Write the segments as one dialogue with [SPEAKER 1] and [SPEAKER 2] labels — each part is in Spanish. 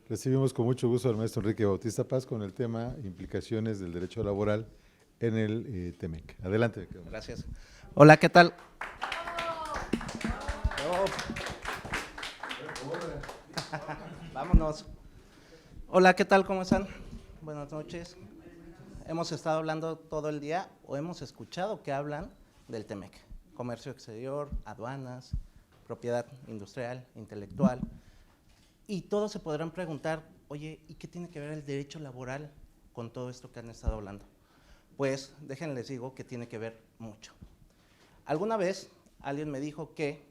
[SPEAKER 1] Recibimos con mucho gusto al maestro Enrique Bautista Paz con el tema implicaciones del derecho laboral en el TEMEC. Adelante.
[SPEAKER 2] Gracias. Hola, ¿qué tal? Vámonos. Hola, ¿qué tal? ¿Cómo están? Buenas noches. Hemos estado hablando todo el día o hemos escuchado que hablan del TEMEC, comercio exterior, aduanas, propiedad industrial, intelectual, y todos se podrán preguntar, oye, ¿y qué tiene que ver el derecho laboral con todo esto que han estado hablando? Pues déjenles digo que tiene que ver mucho. Alguna vez alguien me dijo que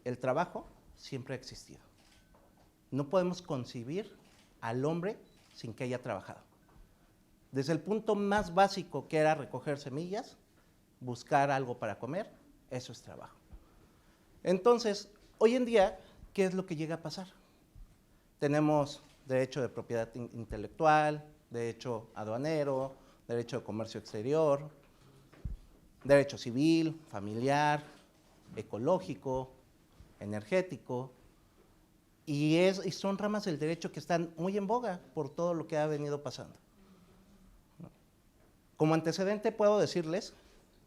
[SPEAKER 2] el trabajo siempre ha existido. No podemos concebir al hombre sin que haya trabajado. Desde el punto más básico que era recoger semillas, buscar algo para comer, eso es trabajo. Entonces, hoy en día, ¿qué es lo que llega a pasar? Tenemos derecho de propiedad intelectual, derecho aduanero, derecho de comercio exterior, derecho civil, familiar, ecológico, energético, y son ramas del derecho que están muy en boga por todo lo que ha venido pasando. Como antecedente puedo decirles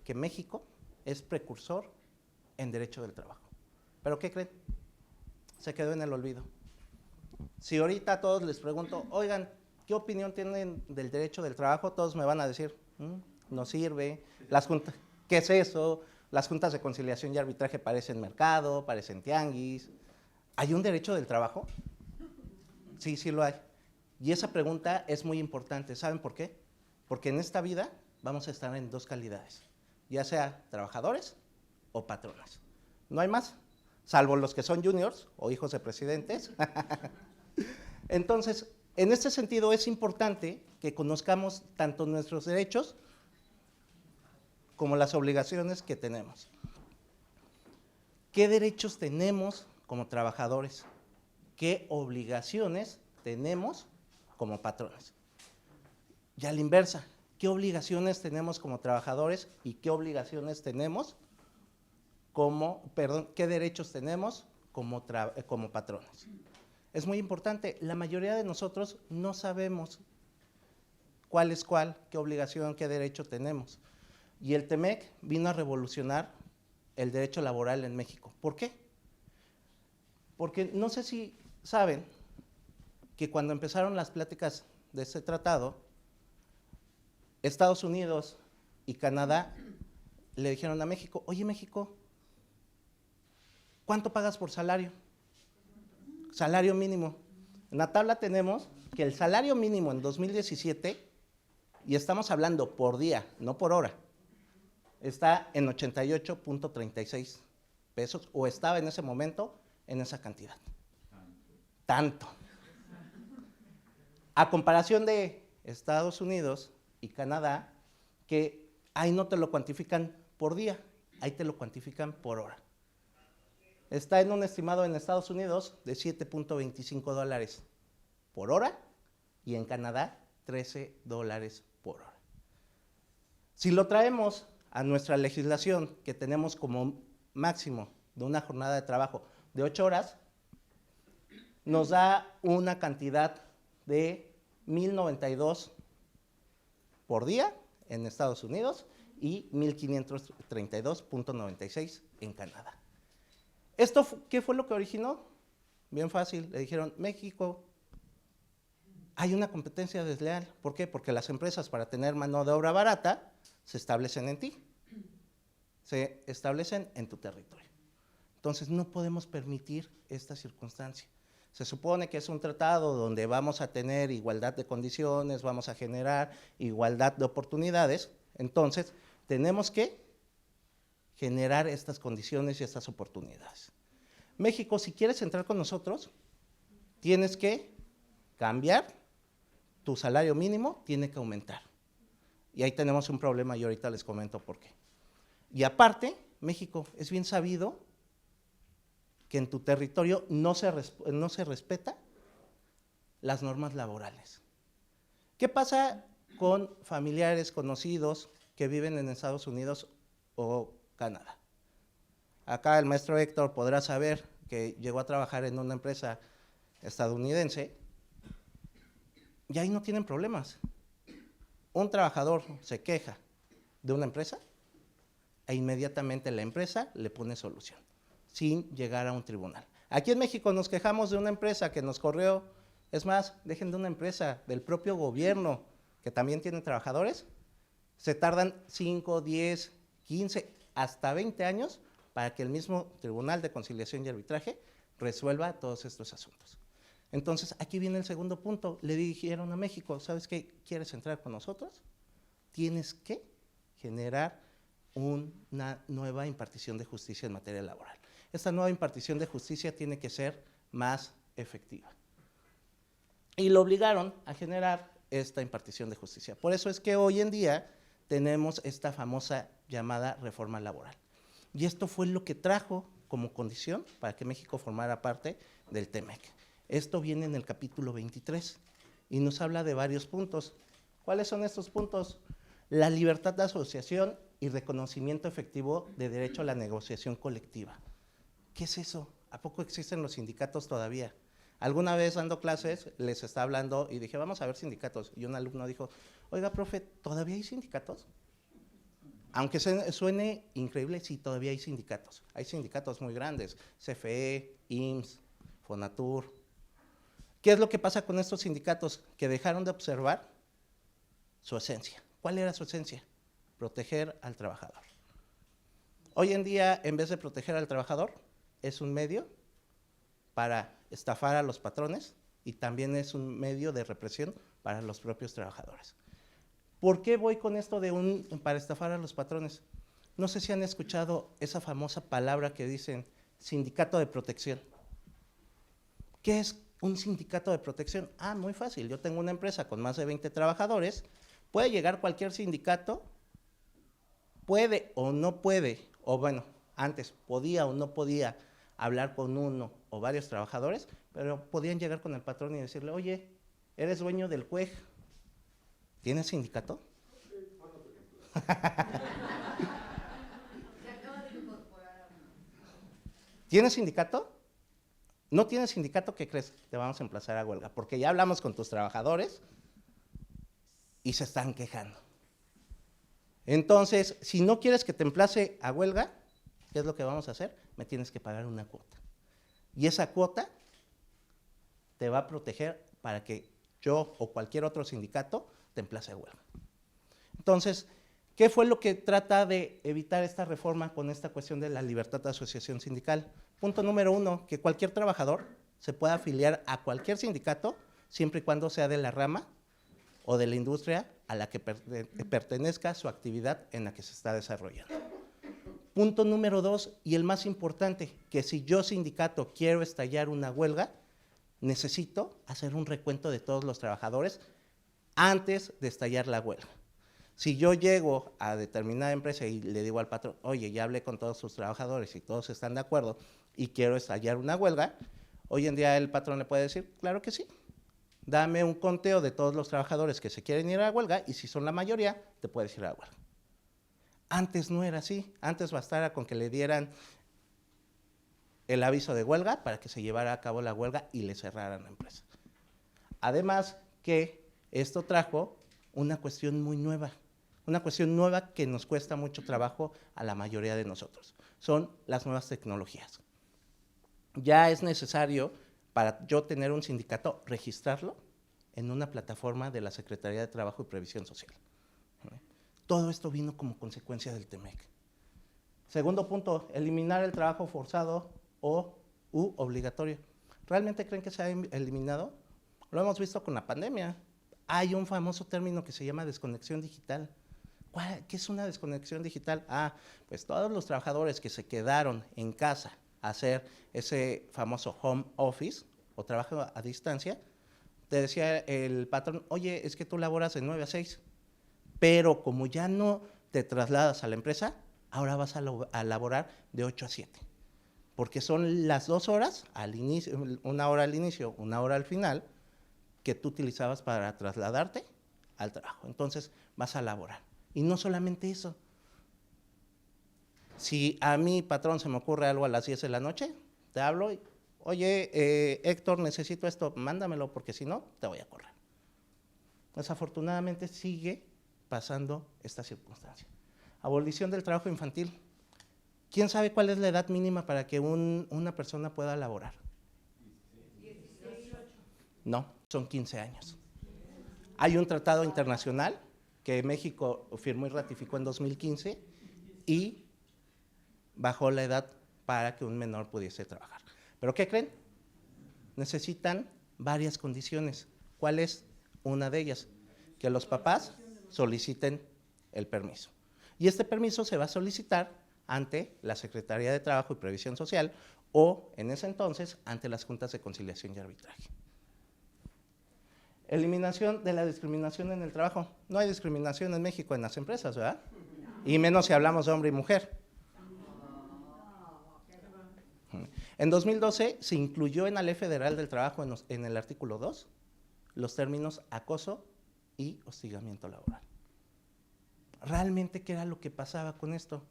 [SPEAKER 2] que México es precursor en derecho del trabajo. ¿Pero qué creen? Se quedó en el olvido. Si ahorita a todos les pregunto, oigan, ¿qué opinión tienen del derecho del trabajo? Todos me van a decir, no sirve, ¿qué es eso? Las juntas de conciliación y arbitraje parecen mercado, parecen tianguis. ¿Hay un derecho del trabajo? Sí, sí lo hay. Y esa pregunta es muy importante. ¿Saben por qué? Porque en esta vida vamos a estar en dos calidades, ya sea trabajadores o patrones. No hay más, salvo los que son juniors o hijos de presidentes. Entonces, en este sentido es importante que conozcamos tanto nuestros derechos como las obligaciones que tenemos. ¿Qué derechos tenemos como trabajadores? ¿Qué obligaciones tenemos como patrones? Y a la inversa, ¿qué obligaciones tenemos como trabajadores y qué obligaciones tenemos qué derechos tenemos como patrones? Es muy importante, la mayoría de nosotros no sabemos cuál es cuál, qué obligación, qué derecho tenemos. Y el TEMEC vino a revolucionar el derecho laboral en México. ¿Por qué? Porque no sé si saben que cuando empezaron las pláticas de este tratado, Estados Unidos y Canadá le dijeron a México, oye México, ¿cuánto pagas por salario? Salario mínimo. En la tabla tenemos que el salario mínimo en 2017, y estamos hablando por día, no por hora, está en 88.36 pesos, o estaba en ese momento en esa cantidad. Tanto. A comparación de Estados Unidos y Canadá, que ahí no te lo cuantifican por día, ahí te lo cuantifican por hora. Está en un estimado en Estados Unidos de $7.25 por hora y en Canadá $13 por hora. Si lo traemos a nuestra legislación, que tenemos como máximo de una jornada de trabajo de 8 horas, nos da una cantidad de 1,092 por día en Estados Unidos y 1,532.96 en Canadá. ¿Esto qué fue lo que originó? Bien fácil, le dijeron, México, hay una competencia desleal. ¿Por qué? Porque las empresas, para tener mano de obra barata, se establecen en ti, se establecen en tu territorio. Entonces no podemos permitir esta circunstancia. Se supone que es un tratado donde vamos a tener igualdad de condiciones, vamos a generar igualdad de oportunidades, entonces tenemos que generar estas condiciones y estas oportunidades. México, si quieres entrar con nosotros, tienes que cambiar, tu salario mínimo tiene que aumentar. Y ahí tenemos un problema y ahorita les comento por qué. Y aparte, México, es bien sabido que en tu territorio no se respeta las normas laborales. ¿Qué pasa con familiares conocidos que viven en Estados Unidos o Canadá? Acá el maestro Héctor podrá saber que llegó a trabajar en una empresa estadounidense, y ahí no tienen problemas. Un trabajador se queja de una empresa e inmediatamente la empresa le pone solución, sin llegar a un tribunal. Aquí en México nos quejamos de una empresa que nos corrió, es más, dejen de una empresa, del propio gobierno, que también tiene trabajadores, se tardan 5, 10, 15, hasta 20 años para que el mismo Tribunal de Conciliación y Arbitraje resuelva todos estos asuntos. Entonces, aquí viene el segundo punto. Le dijeron a México, ¿sabes qué? ¿Quieres entrar con nosotros? Tienes que generar una nueva impartición de justicia en materia laboral. Esta nueva impartición de justicia tiene que ser más efectiva. Y lo obligaron a generar esta impartición de justicia. Por eso es que hoy en día tenemos esta famosa llamada reforma laboral. Y esto fue lo que trajo como condición para que México formara parte del TEMEC. Esto viene en el capítulo 23 y nos habla de varios puntos. ¿Cuáles son estos puntos? La libertad de asociación y reconocimiento efectivo de derecho a la negociación colectiva. ¿Qué es eso? ¿A poco existen los sindicatos todavía? Alguna vez dando clases les estaba hablando y dije, vamos a ver sindicatos. Y un alumno dijo, oiga, profe, ¿todavía hay sindicatos? Aunque suene increíble, sí, todavía hay sindicatos. Hay sindicatos muy grandes, CFE, IMSS, Fonatur. ¿Qué es lo que pasa con estos sindicatos? Que dejaron de observar su esencia. ¿Cuál era su esencia? Proteger al trabajador. Hoy en día, en vez de proteger al trabajador, es un medio para estafar a los patrones y también es un medio de represión para los propios trabajadores. ¿Por qué voy con esto de para estafar a los patrones? No sé si han escuchado esa famosa palabra que dicen sindicato de protección. ¿Qué es un sindicato de protección? Ah, muy fácil. Yo tengo una empresa con más de 20 trabajadores. Puede llegar cualquier sindicato, puede o no puede, o bueno, antes podía o no podía hablar con uno o varios trabajadores, pero podían llegar con el patrón y decirle, oye, eres dueño del CUEG, ¿tienes sindicato? ¿Tienes sindicato? ¿No tienes sindicato? ¿Qué crees? Te vamos a emplazar a huelga, porque ya hablamos con tus trabajadores y se están quejando. Entonces, si no quieres que te emplace a huelga, ¿qué es lo que vamos a hacer? Me tienes que pagar una cuota. Y esa cuota te va a proteger para que yo o cualquier otro sindicato te emplace a huelga. Entonces, ¿qué fue lo que trata de evitar esta reforma con esta cuestión de la libertad de asociación sindical? Punto número 1, que cualquier trabajador se pueda afiliar a cualquier sindicato siempre y cuando sea de la rama o de la industria a la que pertenezca su actividad en la que se está desarrollando. Punto número 2, y el más importante, que si yo sindicato quiero estallar una huelga, necesito hacer un recuento de todos los trabajadores antes de estallar la huelga. Si yo llego a determinada empresa y le digo al patrón, oye, ya hablé con todos sus trabajadores y todos están de acuerdo y quiero estallar una huelga, hoy en día el patrón le puede decir, claro que sí, dame un conteo de todos los trabajadores que se quieren ir a la huelga y si son la mayoría, te puedes ir a la huelga. Antes no era así, antes bastara con que le dieran el aviso de huelga para que se llevara a cabo la huelga y le cerraran la empresa. Además que esto trajo una cuestión muy nueva, una cuestión nueva que nos cuesta mucho trabajo a la mayoría de nosotros, son las nuevas tecnologías. Ya es necesario para yo tener un sindicato registrarlo en una plataforma de la Secretaría de Trabajo y Previsión Social. Todo esto vino como consecuencia del TEMEC. Segundo punto, eliminar el trabajo forzado u obligatorio. ¿Realmente creen que se ha eliminado? Lo hemos visto con la pandemia. Hay un famoso término que se llama desconexión digital. ¿Qué es una desconexión digital? Pues todos los trabajadores que se quedaron en casa a hacer ese famoso home office o trabajo a distancia, te decía el patrón, oye, es que tú laboras de 9 a 6, pero como ya no te trasladas a la empresa, ahora vas a laborar de 8 a 7, porque son las 2 horas al inicio, 1 hora al inicio, 1 hora al final, que tú utilizabas para trasladarte al trabajo. Entonces vas a laborar. Y no solamente eso. Si a mi patrón se me ocurre algo a las 10 de la noche, te hablo oye, Héctor, necesito esto, mándamelo porque si no, te voy a correr. Desafortunadamente sigue pasando esta circunstancia. Abolición del trabajo infantil. ¿Quién sabe cuál es la edad mínima para que una persona pueda laborar? 18. No, son 15 años. Hay un tratado internacional que México firmó y ratificó en 2015 y bajó la edad para que un menor pudiese trabajar. ¿Pero qué creen? Necesitan varias condiciones. ¿Cuál es una de ellas? Que los papás soliciten el permiso. Y este permiso se va a solicitar ante la Secretaría de Trabajo y Previsión Social o, en ese entonces, ante las juntas de conciliación y arbitraje. Eliminación de la discriminación en el trabajo. No hay discriminación en México en las empresas, ¿verdad? Y menos si hablamos de hombre y mujer. En 2012 se incluyó en la Ley Federal del Trabajo, en el artículo 2, los términos acoso y hostigamiento laboral. ¿Realmente qué era lo que pasaba con esto?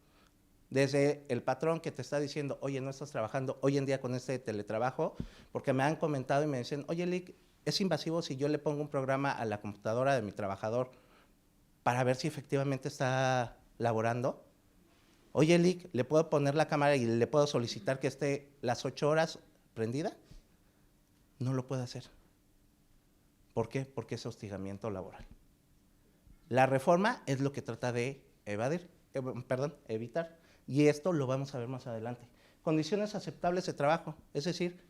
[SPEAKER 2] Desde el patrón que te está diciendo, oye, no estás trabajando hoy en día con este teletrabajo, porque me han comentado y me dicen, oye, Lick, ¿es invasivo si yo le pongo un programa a la computadora de mi trabajador para ver si efectivamente está laborando? Oye, Lick, ¿le puedo poner la cámara y le puedo solicitar que esté las 8 horas prendida? No lo puede hacer. ¿Por qué? Porque es hostigamiento laboral. La reforma es lo que trata de evitar. Y esto lo vamos a ver más adelante. Condiciones aceptables de trabajo, es decir,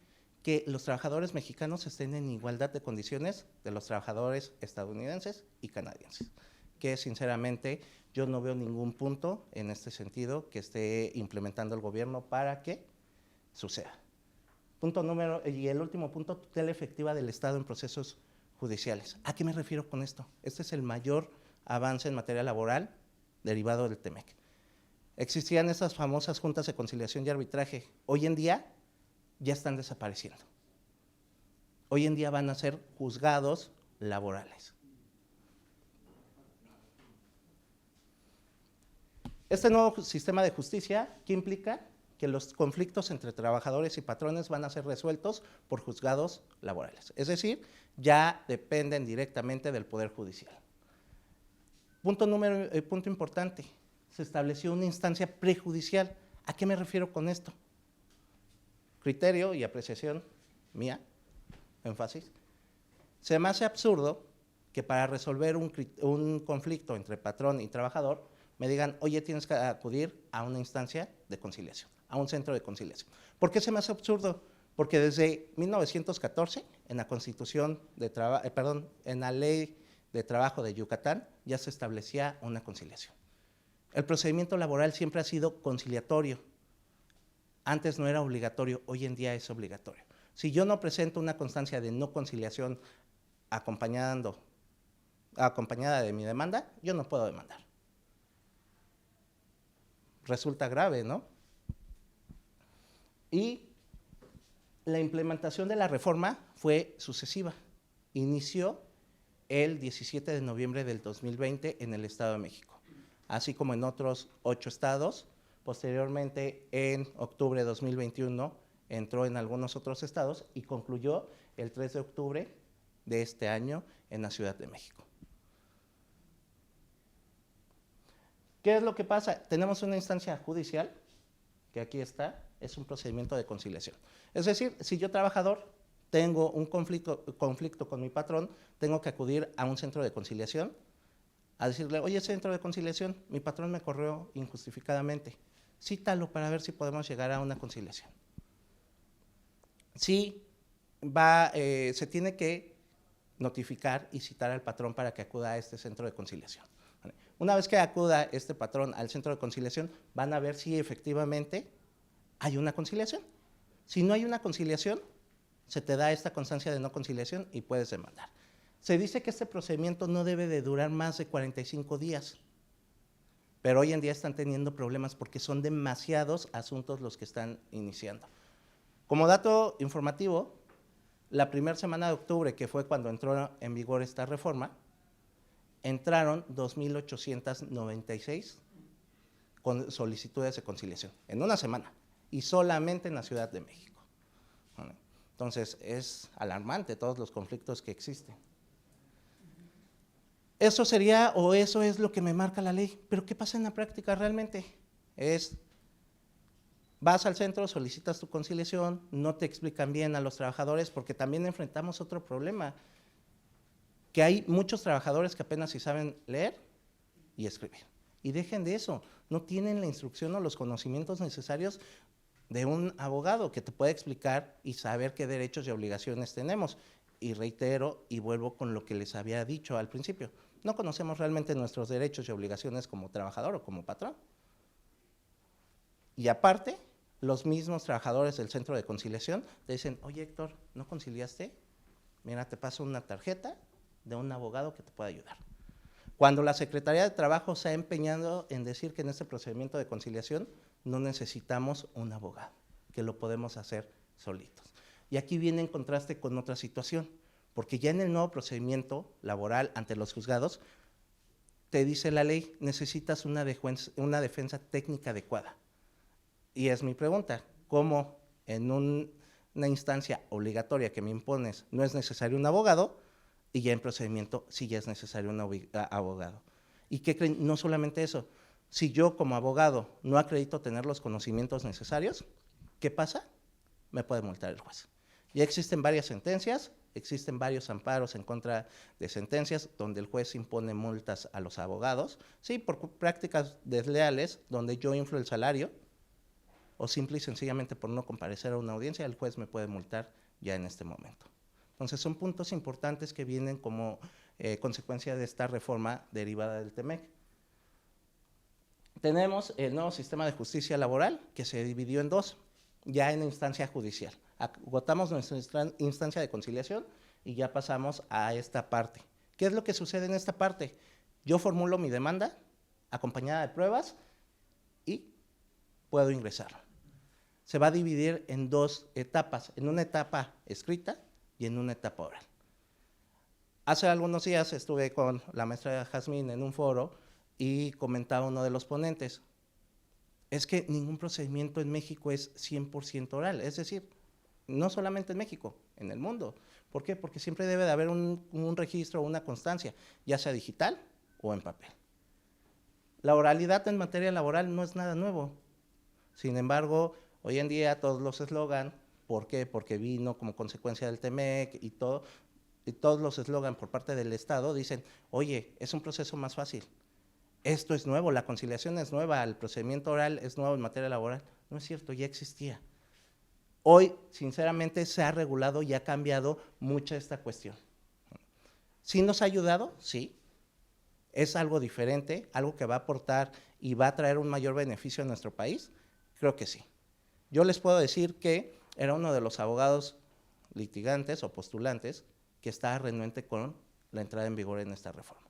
[SPEAKER 2] que los trabajadores mexicanos estén en igualdad de condiciones de los trabajadores estadounidenses y canadienses, que sinceramente yo no veo ningún punto en este sentido que esté implementando el gobierno para que suceda. Y el último punto, tutela efectiva del Estado en procesos judiciales. ¿A qué me refiero con esto? Este es el mayor avance en materia laboral derivado del TEMEC. Existían esas famosas juntas de conciliación y arbitraje. Hoy en día ya están desapareciendo. Hoy en día van a ser juzgados laborales. Este nuevo sistema de justicia, ¿qué implica? Que los conflictos entre trabajadores y patrones van a ser resueltos por juzgados laborales. Es decir, ya dependen directamente del Poder Judicial. Punto importante, se estableció una instancia prejudicial. ¿A qué me refiero con esto? Criterio y apreciación mía, énfasis. Se me hace absurdo que para resolver un conflicto entre patrón y trabajador me digan, oye, tienes que acudir a una instancia de conciliación, a un centro de conciliación. ¿Por qué se me hace absurdo? Porque desde 1914, en la Constitución en la Ley de Trabajo de Yucatán, ya se establecía una conciliación. El procedimiento laboral siempre ha sido conciliatorio. Antes no era obligatorio, hoy en día es obligatorio. Si yo no presento una constancia de no conciliación acompañada de mi demanda, yo no puedo demandar. Resulta grave, ¿no? Y la implementación de la reforma fue sucesiva. Inició el 17 de noviembre del 2020 en el Estado de México, así como en otros 8 estados. Posteriormente, en octubre de 2021, entró en algunos otros estados y concluyó el 3 de octubre de este año en la Ciudad de México. ¿Qué es lo que pasa? Tenemos una instancia judicial, que aquí está, es un procedimiento de conciliación. Es decir, si yo trabajador tengo un conflicto con mi patrón, tengo que acudir a un centro de conciliación a decirle, oye, centro de conciliación, mi patrón me corrió injustificadamente, cítalo para ver si podemos llegar a una conciliación. Sí, se tiene que notificar y citar al patrón para que acuda a este centro de conciliación. Una vez que acuda este patrón al centro de conciliación, van a ver si efectivamente hay una conciliación. Si no hay una conciliación, se te da esta constancia de no conciliación y puedes demandar. Se dice que este procedimiento no debe de durar más de 45 días, pero hoy en día están teniendo problemas porque son demasiados asuntos los que están iniciando. Como dato informativo, la primera semana de octubre, que fue cuando entró en vigor esta reforma, entraron 2,896 con solicitudes de conciliación en una semana y solamente en la Ciudad de México. Entonces, es alarmante todos los conflictos que existen. Eso sería, o eso es lo que me marca la ley, pero ¿qué pasa en la práctica realmente? Vas al centro, solicitas tu conciliación, no te explican bien a los trabajadores, porque también enfrentamos otro problema, que hay muchos trabajadores que apenas si saben leer y escribir. Y dejen de eso, no tienen la instrucción o los conocimientos necesarios de un abogado que te pueda explicar y saber qué derechos y obligaciones tenemos. Y reitero y vuelvo con lo que les había dicho al principio, no conocemos realmente nuestros derechos y obligaciones como trabajador o como patrón. Y aparte, los mismos trabajadores del centro de conciliación te dicen, oye Héctor, ¿no conciliaste? Mira, te paso una tarjeta de un abogado que te pueda ayudar. Cuando la Secretaría de Trabajo se ha empeñado en decir que en este procedimiento de conciliación no necesitamos un abogado, que lo podemos hacer solitos. Y aquí viene en contraste con otra situación, porque ya en el nuevo procedimiento laboral ante los juzgados, te dice la ley, necesitas una defensa técnica adecuada. Y es mi pregunta, ¿cómo en una instancia obligatoria que me impones no es necesario un abogado y ya en procedimiento sí ya es necesario un abogado? ¿Y qué creen? No solamente eso, si yo como abogado no acredito tener los conocimientos necesarios, ¿qué pasa? Me puede multar el juez. Ya existen varias sentencias, existen varios amparos en contra de sentencias donde el juez impone multas a los abogados, sí, por prácticas desleales, donde yo inflo el salario, o simple y sencillamente por no comparecer a una audiencia, el juez me puede multar ya en este momento. Entonces, son puntos importantes que vienen como consecuencia de esta reforma derivada del TEMEC. Tenemos el nuevo sistema de justicia laboral, que se dividió en dos, ya en instancia judicial. Agotamos nuestra instancia de conciliación y ya pasamos a esta parte. ¿Qué es lo que sucede en esta parte? Yo formulo mi demanda, acompañada de pruebas, y puedo ingresar. Se va a dividir en dos etapas, en una etapa escrita y en una etapa oral. Hace algunos días estuve con la maestra Jazmín en un foro y comentaba uno de los ponentes, es que ningún procedimiento en México es 100% oral, es decir, no solamente en México, en el mundo. ¿Por qué? Porque siempre debe de haber un registro o una constancia, ya sea digital o en papel. La oralidad en materia laboral no es nada nuevo. Sin embargo, hoy en día todos los eslogan, ¿por qué? Porque vino como consecuencia del TEMEC y todos los eslogan por parte del Estado dicen, oye, es un proceso más fácil. Esto es nuevo, la conciliación es nueva, el procedimiento oral es nuevo en materia laboral. No es cierto, ya existía. Hoy, sinceramente, se ha regulado y ha cambiado mucho esta cuestión. ¿Sí nos ha ayudado? Sí. ¿Es algo diferente, algo que va a aportar y va a traer un mayor beneficio a nuestro país? Creo que sí. Yo les puedo decir que era uno de los abogados litigantes o postulantes que estaba renuente con la entrada en vigor en esta reforma.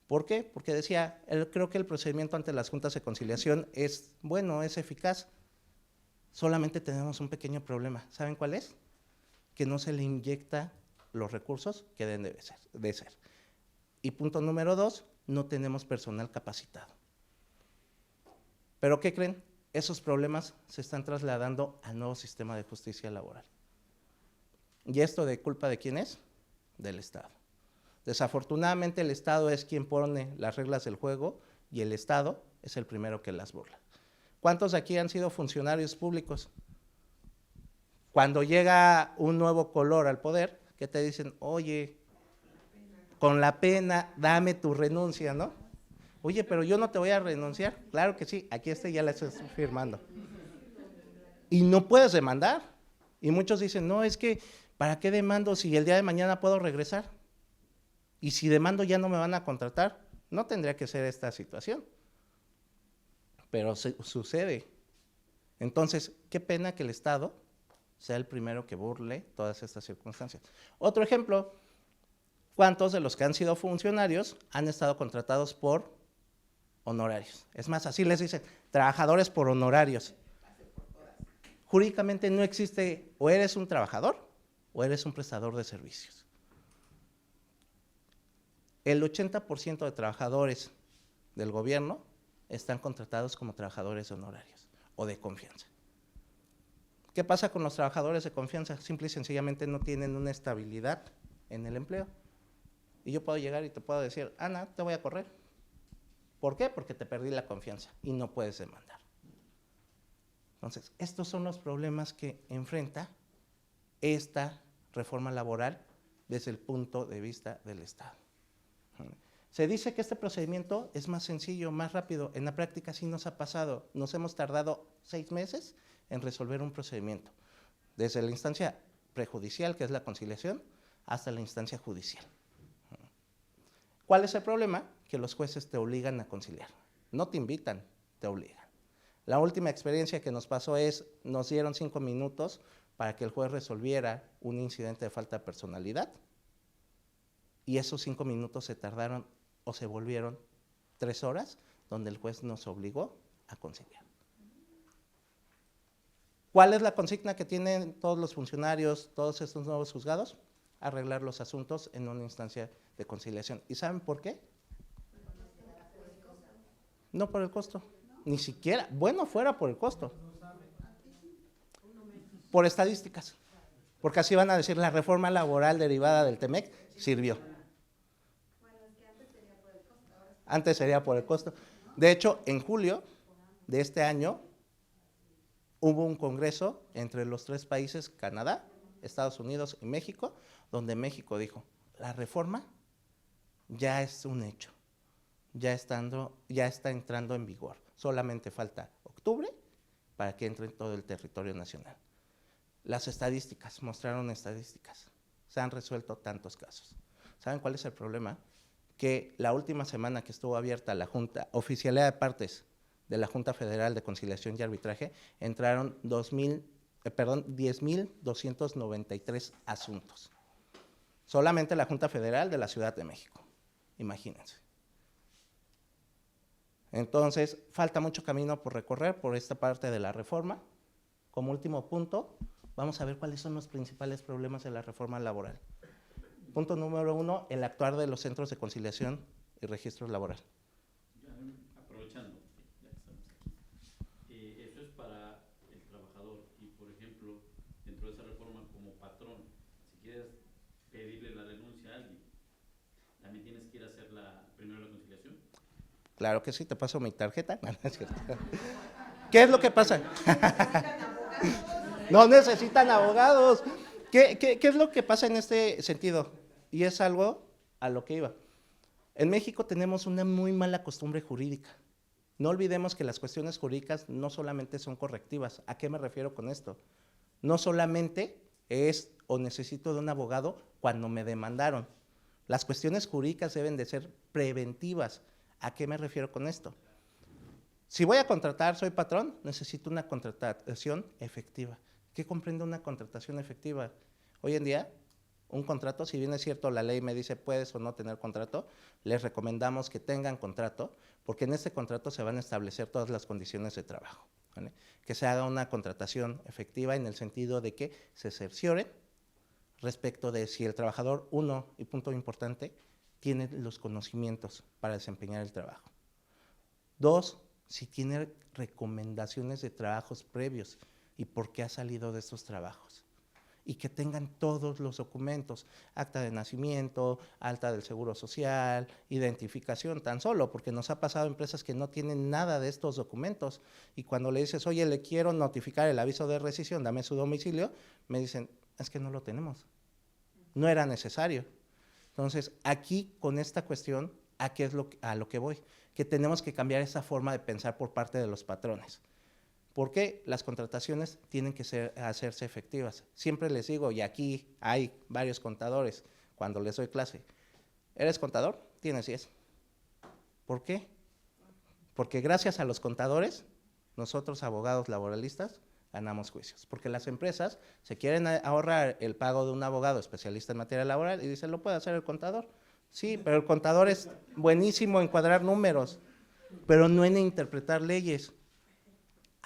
[SPEAKER 2] ¿Por qué? Porque decía, creo que el procedimiento ante las juntas de conciliación es bueno, es eficaz. Solamente tenemos un pequeño problema. ¿Saben cuál es? Que no se le inyecta los recursos que deben de ser. Y punto número 2, no tenemos personal capacitado. ¿Pero qué creen? Esos problemas se están trasladando al nuevo sistema de justicia laboral. ¿Y esto de culpa de quién es? Del Estado. Desafortunadamente el Estado es quien pone las reglas del juego y el Estado es el primero que las burla. ¿Cuántos de aquí han sido funcionarios públicos? Cuando llega un nuevo color al poder, que te dicen, oye, con la pena, dame tu renuncia, ¿no? Oye, pero yo no te voy a renunciar. Claro que sí, aquí ya la estoy firmando. Y no puedes demandar. Y muchos dicen, no, es que, ¿para qué demando si el día de mañana puedo regresar? Y si demando ya no me van a contratar. No tendría que ser esta situación. Pero sucede. Entonces, qué pena que el Estado sea el primero que burle todas estas circunstancias. Otro ejemplo, ¿cuántos de los que han sido funcionarios han estado contratados por honorarios? Es más, así les dicen, trabajadores por honorarios. Jurídicamente no existe, o eres un trabajador o eres un prestador de servicios. El 80% de trabajadores del gobierno están contratados como trabajadores honorarios o de confianza. ¿Qué pasa con los trabajadores de confianza? Simple y sencillamente no tienen una estabilidad en el empleo. Y yo puedo llegar y te puedo decir, Ana, te voy a correr. ¿Por qué? Porque te perdí la confianza y no puedes demandar. Entonces, estos son los problemas que enfrenta esta reforma laboral desde el punto de vista del Estado. Se dice que este procedimiento es más sencillo, más rápido. En la práctica sí nos ha pasado. Nos hemos tardado 6 meses en resolver un procedimiento, desde la instancia prejudicial, que es la conciliación, hasta la instancia judicial. ¿Cuál es el problema? Que los jueces te obligan a conciliar. No te invitan, te obligan. La última experiencia que nos pasó es, nos dieron 5 minutos para que el juez resolviera un incidente de falta de personalidad, y esos 5 minutos se tardaron o se volvieron 3 horas, donde el juez nos obligó a conciliar. ¿Cuál es la consigna que tienen todos los funcionarios, todos estos nuevos juzgados? Arreglar los asuntos en una instancia de conciliación. ¿Y saben por qué? No por el costo, ni siquiera, bueno, fuera por el costo. Por estadísticas, porque así van a decir, la reforma laboral derivada del TEMEC sirvió. Antes sería por el costo. De hecho, en julio de este año, hubo un congreso entre los 3 países, Canadá, Estados Unidos y México, donde México dijo, la reforma ya es un hecho, ya está entrando en vigor. Solamente falta octubre para que entre en todo el territorio nacional. Las estadísticas, mostraron estadísticas, se han resuelto tantos casos. ¿Saben cuál es el problema? Que la última semana que estuvo abierta la Junta, oficialidad de partes de la Junta Federal de Conciliación y Arbitraje, entraron 10,293 asuntos. Solamente la Junta Federal de la Ciudad de México, imagínense. Entonces, falta mucho camino por recorrer por esta parte de la reforma. Como último punto, vamos a ver cuáles son los principales problemas de la reforma laboral. Punto número 1, el actuar de los centros de conciliación y registro laboral.
[SPEAKER 3] Aprovechando, ya que estamos aquí, eso es para el trabajador y, por ejemplo, dentro de esa reforma como patrón, si quieres pedirle la renuncia a alguien, ¿también tienes que ir a hacer primero la conciliación?
[SPEAKER 2] Claro que sí, te paso mi tarjeta. No, no es cierto. ¿Qué es lo que pasa? No necesitan abogados. ¿Qué es lo que pasa en este sentido? Y es algo a lo que iba. En México tenemos una muy mala costumbre jurídica. No olvidemos que las cuestiones jurídicas no solamente son correctivas. ¿A qué me refiero con esto? No solamente es o necesito de un abogado cuando me demandaron. Las cuestiones jurídicas deben de ser preventivas. ¿A qué me refiero con esto? Si voy a contratar, soy patrón, necesito una contratación efectiva. ¿Qué comprende una contratación efectiva? Hoy en día, un contrato, si bien es cierto la ley me dice puedes o no tener contrato, les recomendamos que tengan contrato, porque en este contrato se van a establecer todas las condiciones de trabajo, ¿vale? Que se haga una contratación efectiva en el sentido de que se cerciore respecto de si el trabajador, uno, y punto importante, tiene los conocimientos para desempeñar el trabajo. 2, si tiene recomendaciones de trabajos previos y por qué ha salido de estos trabajos. Y que tengan todos los documentos, acta de nacimiento, alta del Seguro Social, identificación, tan solo, porque nos ha pasado empresas que no tienen nada de estos documentos, y cuando le dices, oye, le quiero notificar el aviso de rescisión, dame su domicilio, me dicen, es que no lo tenemos, no era necesario. Entonces, aquí, con esta cuestión, ¿a qué es a lo que voy? Que tenemos que cambiar esa forma de pensar por parte de los patrones. Porque las contrataciones tienen que hacerse efectivas. Siempre les digo, y aquí hay varios contadores, cuando les doy clase, ¿eres contador? Tienes 10. ¿Por qué? Porque gracias a los contadores, nosotros abogados laboralistas, ganamos juicios. Porque las empresas se quieren ahorrar el pago de un abogado especialista en materia laboral y dicen, ¿lo puede hacer el contador? Sí, pero el contador es buenísimo en cuadrar números, pero no en interpretar leyes.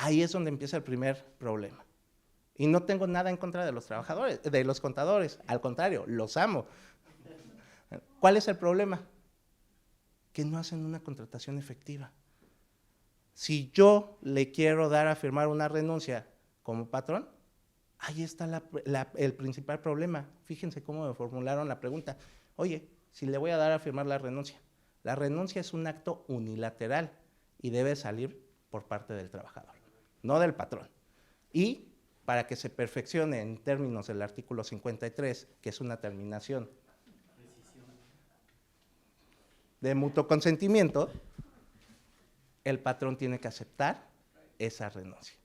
[SPEAKER 2] Ahí es donde empieza el primer problema. Y no tengo nada en contra de los trabajadores, de los contadores, al contrario, los amo. ¿Cuál es el problema? Que no hacen una contratación efectiva. Si yo le quiero dar a firmar una renuncia como patrón, Ahí está el principal problema. Fíjense cómo me formularon la pregunta. Oye, si le voy a dar a firmar la renuncia es un acto unilateral y debe salir por parte del trabajador, no del patrón. Y para que se perfeccione en términos del artículo 53, que es una terminación de mutuo consentimiento, el patrón tiene que aceptar esa renuncia.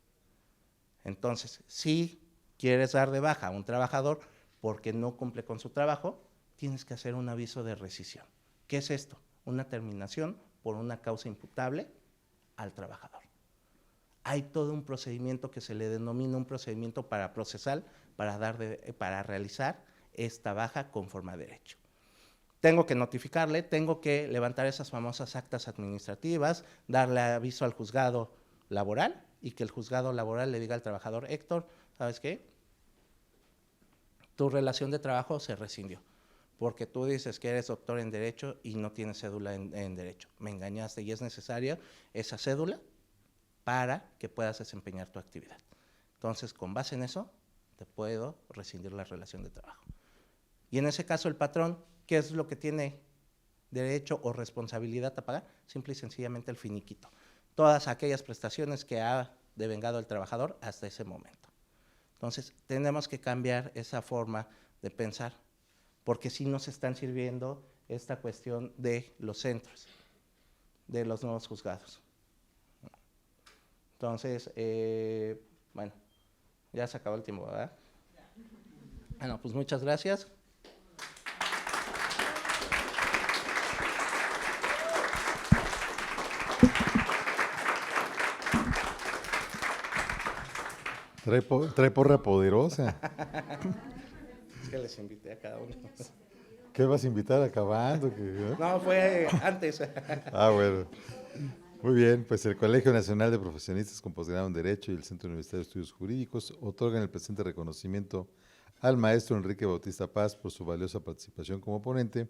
[SPEAKER 2] Entonces, si quieres dar de baja a un trabajador porque no cumple con su trabajo, tienes que hacer un aviso de rescisión. ¿Qué es esto? Una terminación por una causa imputable al trabajador. Hay todo un procedimiento que se le denomina un procedimiento paraprocesal para realizar esta baja conforme a derecho. Tengo que notificarle, tengo que levantar esas famosas actas administrativas, darle aviso al juzgado laboral y que el juzgado laboral le diga al trabajador, Héctor, ¿sabes qué? Tu relación de trabajo se rescindió, porque tú dices que eres doctor en Derecho y no tienes cédula en Derecho. Me engañaste y es necesaria esa cédula para que puedas desempeñar tu actividad. Entonces, con base en eso, te puedo rescindir la relación de trabajo. Y en ese caso, el patrón, ¿qué es lo que tiene derecho o responsabilidad a pagar? Simple y sencillamente el finiquito. Todas aquellas prestaciones que ha devengado el trabajador hasta ese momento. Entonces, tenemos que cambiar esa forma de pensar, porque sí nos están sirviendo esta cuestión de los centros, de los nuevos juzgados. Entonces, bueno, ya se acabó el tiempo, ¿verdad? Bueno, pues muchas gracias.
[SPEAKER 1] Trae porra poderosa.
[SPEAKER 2] Es que les invité a cada uno.
[SPEAKER 1] ¿Qué vas a invitar acabando?
[SPEAKER 2] No, fue antes.
[SPEAKER 1] Ah, bueno. Muy bien, pues el Colegio Nacional de Profesionistas con Posgrado en Derecho y el Centro Universitario de Estudios Jurídicos otorgan el presente reconocimiento al maestro Enrique Bautista Paz por su valiosa participación como ponente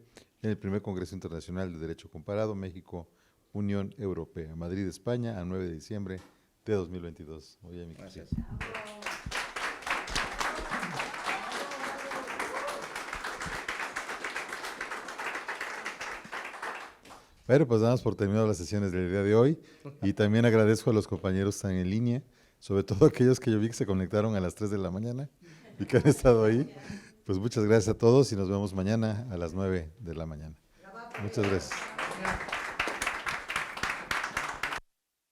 [SPEAKER 1] en el primer Congreso Internacional de Derecho Comparado México, Unión Europea, Madrid, España, a 9 de diciembre de 2022. Oye, mi
[SPEAKER 2] Gracias.
[SPEAKER 1] Bueno, pues damos por terminado las sesiones del día de hoy y también agradezco a los compañeros que están en línea, sobre todo aquellos que yo vi que se conectaron a las 3 de la mañana y que han estado ahí. Pues muchas gracias a todos y nos vemos mañana a las 9 de la mañana. Muchas gracias.